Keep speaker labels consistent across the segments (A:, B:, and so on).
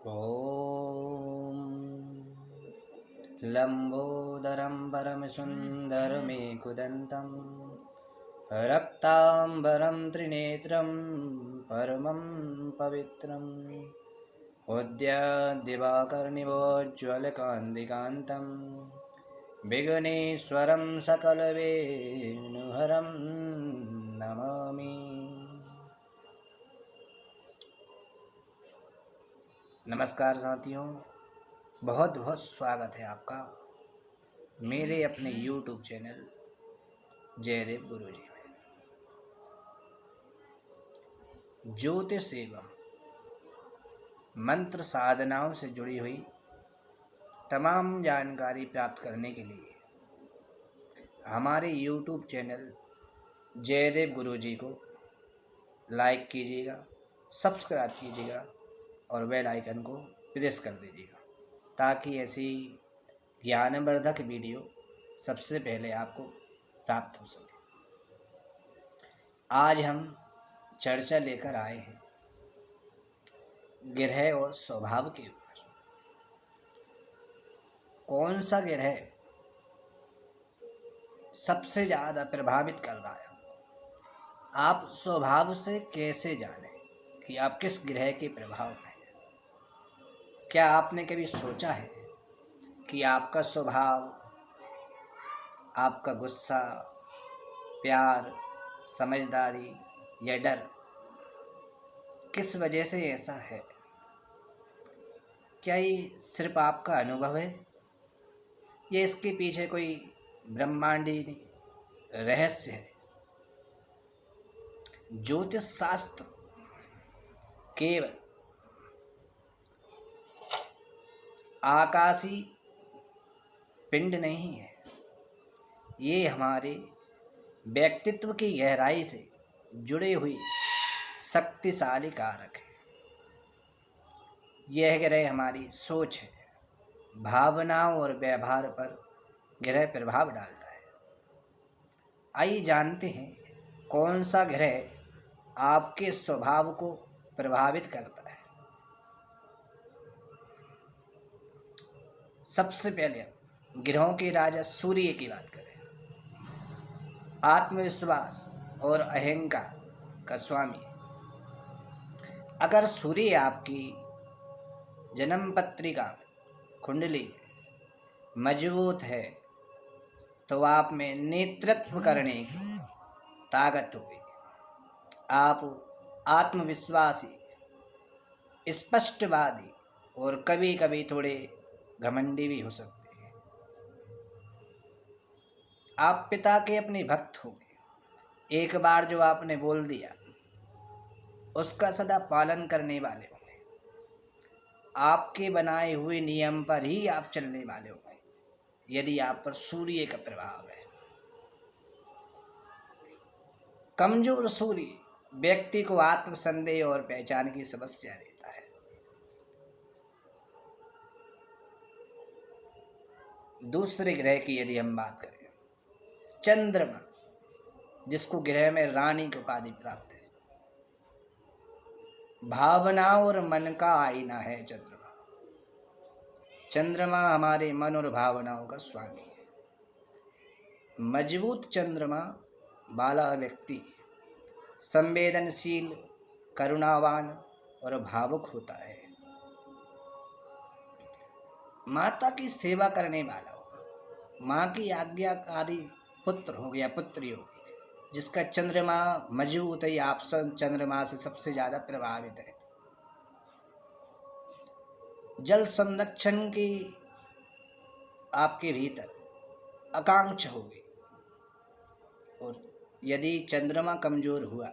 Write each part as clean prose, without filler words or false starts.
A: ॐ लम्बोदरं परमसुन्दरमेकुदन्तं रक्ताम्बरं त्रिनेत्रं परमं पवित्रम् उद्याद्दिवाकरनिभोज्ज्वलकान्तिकान्तं विघ्नेश्वरं सकलवेणुहरं नमामि। नमस्कार साथियों, बहुत बहुत स्वागत है आपका मेरे अपने YouTube चैनल जयदेव गुरुजी में। ज्योतिष एवं मंत्र साधनाओं से जुड़ी हुई तमाम जानकारी प्राप्त करने के लिए हमारे YouTube चैनल जयदेव गुरुजी को लाइक कीजिएगा, सब्सक्राइब कीजिएगा और बेल आइकन को प्रेस कर दीजिएगा ताकि ऐसी ज्ञानवर्धक वीडियो सबसे पहले आपको प्राप्त हो सके। आज हम चर्चा लेकर आए हैं ग्रह और स्वभाव के ऊपर। कौन सा ग्रह सबसे ज़्यादा प्रभावित कर रहा है? आप स्वभाव से कैसे जानें कि आप किस ग्रह के प्रभाव में हैं? क्या आपने कभी सोचा है कि आपका स्वभाव, आपका गुस्सा, प्यार, समझदारी या डर किस वजह से ऐसा है? क्या ये सिर्फ आपका अनुभव है या इसके पीछे कोई ब्रह्मांडी रहस्य है? ज्योतिष शास्त्र केवल आकाशी पिंड नहीं है, ये हमारे व्यक्तित्व की गहराई से जुड़े हुई शक्तिशाली कारक है। यह ग्रह हमारी सोच है, भावनाओं और व्यवहार पर ग्रह प्रभाव डालता है। आइए जानते हैं कौन सा ग्रह आपके स्वभाव को प्रभावित करता है। सबसे पहले ग्रहों के राजा सूर्य की बात करें। आत्मविश्वास और अहंकार का स्वामी। अगर सूर्य आपकी जन्म पत्रिका कुंडली मजबूत है तो आप में नेतृत्व करने की ताकत होगी। आप आत्मविश्वासी, स्पष्टवादी और कभी कभी थोड़े घमंडी भी हो सकते हैं। आप पिता के अपने भक्त होंगे। एक बार जो आपने बोल दिया उसका सदा पालन करने वाले होंगे। आपके बनाए हुए नियम पर ही आप चलने वाले होंगे यदि आप पर सूर्य का प्रभाव है। कमजोर सूर्य व्यक्ति को आत्मसंदेह और पहचान की समस्या देता है। दूसरे ग्रह की यदि हम बात करें, चंद्रमा, जिसको ग्रह में रानी की उपाधि प्राप्त है। भावनाओं और मन का आईना है चंद्रमा। चंद्रमा हमारे मन और भावनाओं का स्वामी है। मजबूत चंद्रमा वाला व्यक्ति संवेदनशील, करुणावान और भावुक होता है। माता की सेवा करने वाला होगा। माँ की आज्ञाकारी पुत्र हो या पुत्री होगी। जिसका चंद्रमा मजबूत है, आप सब चंद्रमा से सबसे ज़्यादा प्रभावित है। जल संरक्षण की आपके भीतर आकांक्षा होगी। और यदि चंद्रमा कमजोर हुआ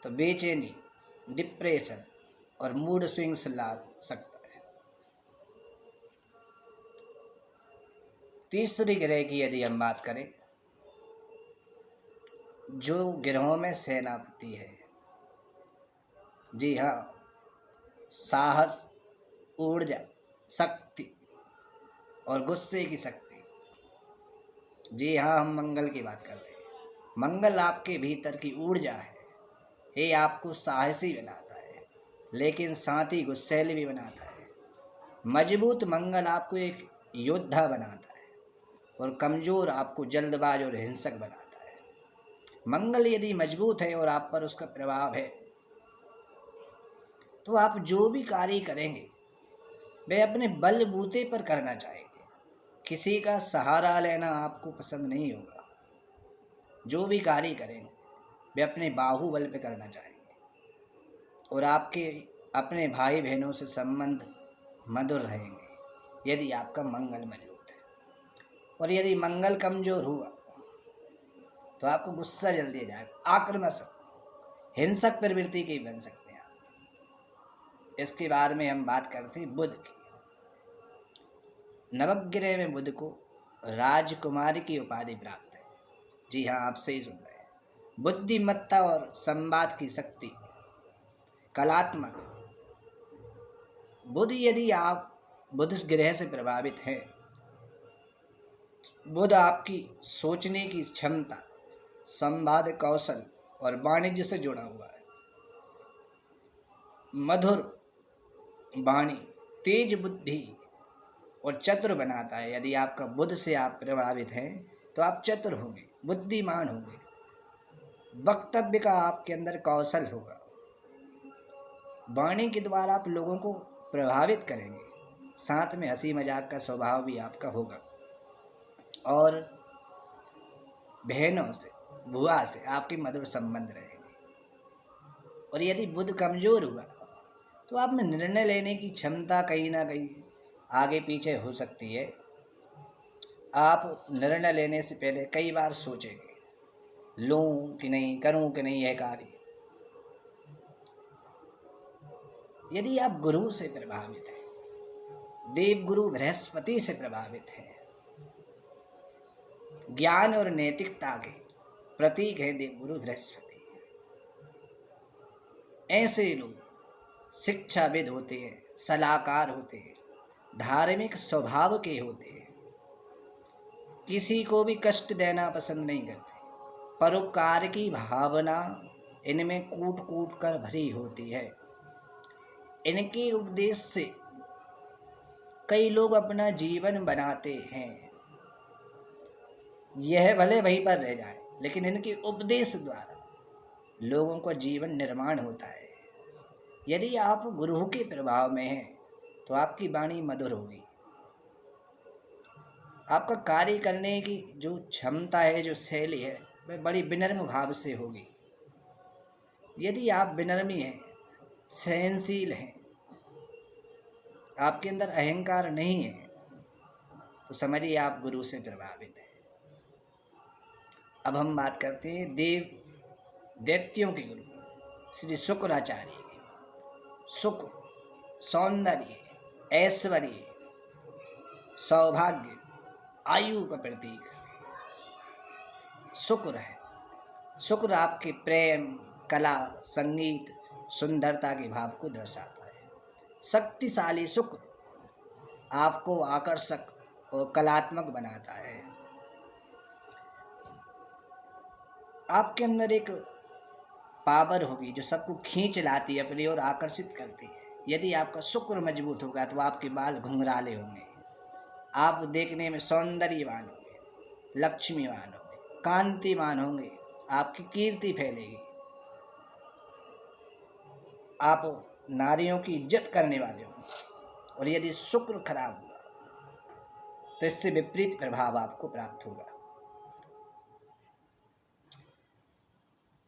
A: तो बेचैनी, डिप्रेशन और मूड स्विंग्स ला सकता है। तीसरी ग्रह की यदि हम बात करें, जो ग्रहों में सेनापति है, जी हाँ, साहस, ऊर्जा, शक्ति और गुस्से की शक्ति। जी हाँ, हम मंगल की बात कर रहे हैं। मंगल आपके भीतर की ऊर्जा है। ये आपको साहसी बनाता है, लेकिन साथ ही गुस्सैल भी बनाता है। मजबूत मंगल आपको एक योद्धा बनाता है और कमज़ोर आपको जल्दबाज और हिंसक बनाता है। मंगल यदि मजबूत है और आप पर उसका प्रभाव है तो आप जो भी कार्य करेंगे वे अपने बलबूते पर करना चाहेंगे। किसी का सहारा लेना आपको पसंद नहीं होगा। जो भी कार्य करेंगे वे अपने बाहुबल पे करना चाहेंगे और आपके अपने भाई बहनों से संबंध मधुर रहेंगे यदि आपका मंगल मजबूत है। और यदि मंगल कमज़ोर हुआ तो आपको गुस्सा जल्दी आ जाएगा, आक्रामक हिंसक प्रवृत्ति के बन सकते हैं आप। इसके बाद में हम बात करते हैं बुध की। नवग्रह में बुध को राजकुमार की उपाधि प्राप्त है। जी हाँ, आप सही सुन रहे हैं। बुद्धिमत्ता और संवाद की शक्ति, कलात्मक। बुध यदि आप बुध ग्रह से प्रभावित हैं, बुध आपकी सोचने की क्षमता, संवाद कौशल और वाणिज्य से जुड़ा हुआ है। मधुर वाणी, तेज बुद्धि और चतुर बनाता है। यदि आपका बुध से आप प्रभावित हैं तो आप चतुर होंगे, बुद्धिमान होंगे, वक्तव्य का आपके अंदर कौशल होगा, वाणी के द्वारा आप लोगों को प्रभावित करेंगे, साथ में हंसी मजाक का स्वभाव भी आपका होगा और बहनों से, बुआ से आपके मधुर संबंध रहेंगे। और यदि बुध कमज़ोर हुआ तो आप में निर्णय लेने की क्षमता कहीं ना कहीं आगे पीछे हो सकती है। आप निर्णय लेने से पहले कई बार सोचेंगे, लूँ कि नहीं, करूँ कि नहीं यह कार्य। यदि आप गुरु से प्रभावित हैं, देवगुरु बृहस्पति से प्रभावित हैं, ज्ञान और नैतिकता के प्रतीक है देवगुरु बृहस्पति। ऐसे लोग शिक्षाविद होते हैं, सलाहकार होते हैं, धार्मिक स्वभाव के होते हैं, किसी को भी कष्ट देना पसंद नहीं करते, परोपकार की भावना इनमें कूट कूट कर भरी होती है। इनके उपदेश से कई लोग अपना जीवन बनाते हैं। यह भले वहीं पर रह जाए लेकिन इनके उपदेश द्वारा लोगों का जीवन निर्माण होता है। यदि आप गुरु के प्रभाव में हैं तो आपकी वाणी मधुर होगी, आपका कार्य करने की जो क्षमता है, जो शैली है, वह बड़ी विनम्र भाव से होगी। यदि आप विनम्र हैं, सहनशील हैं, आपके अंदर अहंकार नहीं है तो समझिए आप गुरु से प्रभावित हैं। अब हम बात करते हैं दैत्यों के गुरु श्री शुक्राचार्य के। सुख, सौंदर्य, ऐश्वर्य, सौभाग्य, आयु का प्रतीक शुक्र है। शुक्र आपके प्रेम, कला, संगीत, सुंदरता के भाव को दर्शाता है। शक्तिशाली शुक्र आपको आकर्षक और कलात्मक बनाता है। आपके अंदर एक पावर होगी जो सबको खींच लाती है अपनी ओर, आकर्षित करती है। यदि आपका शुक्र मजबूत होगा तो आपके बाल घुंघराले होंगे, आप देखने में सौंदर्यवान होंगे, लक्ष्मीवान होंगे, कांतिमान होंगे, आपकी कीर्ति फैलेगी, आप नारियों की इज्जत करने वाले होंगे। और यदि शुक्र खराब हुआ तो इससे विपरीत प्रभाव आपको प्राप्त होगा।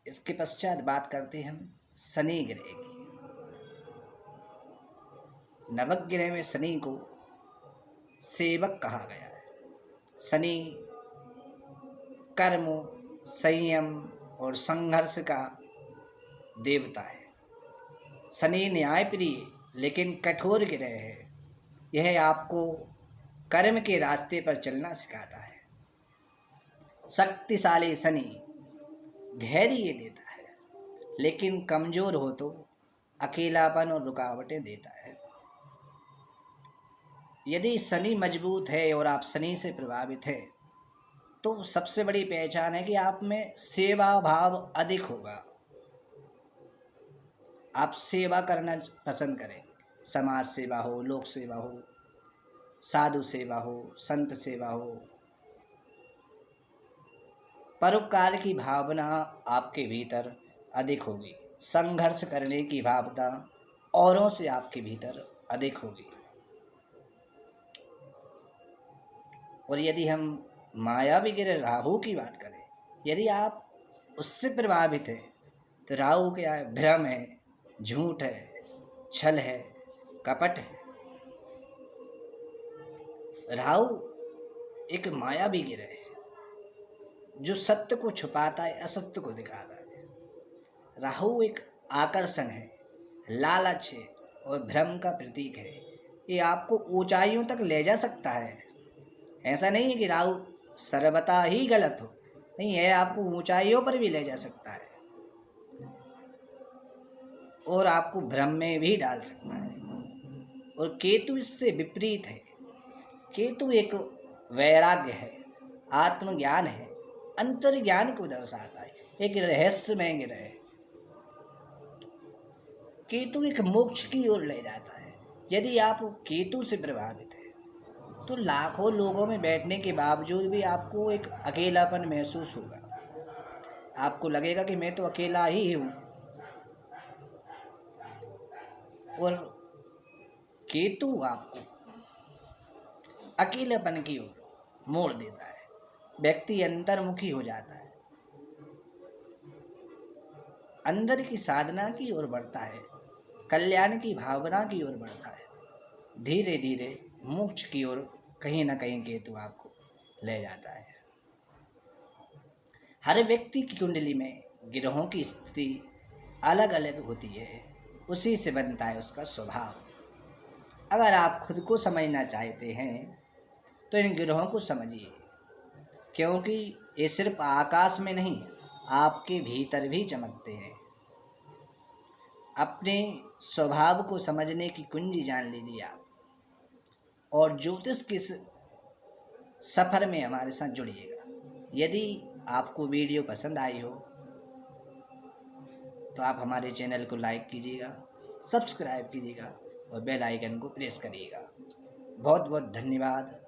A: इसके पश्चात बात करते हैं हम शनि ग्रह की। नवग्रह में शनि को सेवक कहा गया है। शनि कर्म, संयम और संघर्ष का देवता है। शनि न्यायप्रिय लेकिन कठोर ग्रह है। यह आपको कर्म के रास्ते पर चलना सिखाता है। शक्तिशाली शनि धैर्य देता है लेकिन कमज़ोर हो तो अकेलापन और रुकावटें देता है। यदि शनि मजबूत है और आप शनि से प्रभावित हैं तो सबसे बड़ी पहचान है कि आप में सेवा भाव अधिक होगा। आप सेवा करना पसंद करें। समाज सेवा हो, लोक सेवा हो, साधु सेवा हो, संत सेवा हो। परोपकार की भावना आपके भीतर अधिक होगी। संघर्ष करने की भावना औरों से आपके भीतर अधिक होगी। और यदि हम मायावी ग्रह राहु की बात करें, यदि आप उससे प्रभावित हैं तो राहु क्या है? भ्रम है, झूठ है, छल है, कपट है। राहु एक मायावी ग्रह है जो सत्य को छुपाता है, असत्य को दिखाता है। राहु एक आकर्षण है, लालच है और भ्रम का प्रतीक है। ये आपको ऊंचाइयों तक ले जा सकता है। ऐसा नहीं है कि राहु सर्वथा ही गलत हो, नहीं है, आपको ऊंचाइयों पर भी ले जा सकता है और आपको भ्रम में भी डाल सकता है। और केतु इससे विपरीत है। केतु एक वैराग्य है, आत्मज्ञान है, अंतर्ज्ञान को दर्शाता है, एक रहस्यमय ग्रह है। केतु एक मोक्ष की ओर ले जाता है। यदि आप केतु से प्रभावित हैं तो लाखों लोगों में बैठने के बावजूद भी आपको एक अकेलापन महसूस होगा। आपको लगेगा कि मैं तो अकेला ही हूँ। और केतु आपको अकेलेपन की ओर मोड़ देता है। व्यक्ति अंतर्मुखी हो जाता है, अंदर की साधना की ओर बढ़ता है, कल्याण की भावना की ओर बढ़ता है। धीरे धीरे मोक्ष की ओर कहीं ना कहीं केतु आपको ले जाता है। हर व्यक्ति की कुंडली में ग्रहों की स्थिति अलग अलग होती है, उसी से बनता है उसका स्वभाव। अगर आप खुद को समझना चाहते हैं तो इन ग्रहों को समझिए, क्योंकि ये सिर्फ आकाश में नहीं, आपके भीतर भी चमकते हैं। अपने स्वभाव को समझने की कुंजी जान लीजिए आप, और ज्योतिष के सफ़र में हमारे साथ जुड़िएगा। यदि आपको वीडियो पसंद आई हो तो आप हमारे चैनल को लाइक कीजिएगा, सब्सक्राइब कीजिएगा और बेल आइकन को प्रेस करिएगा। बहुत बहुत धन्यवाद।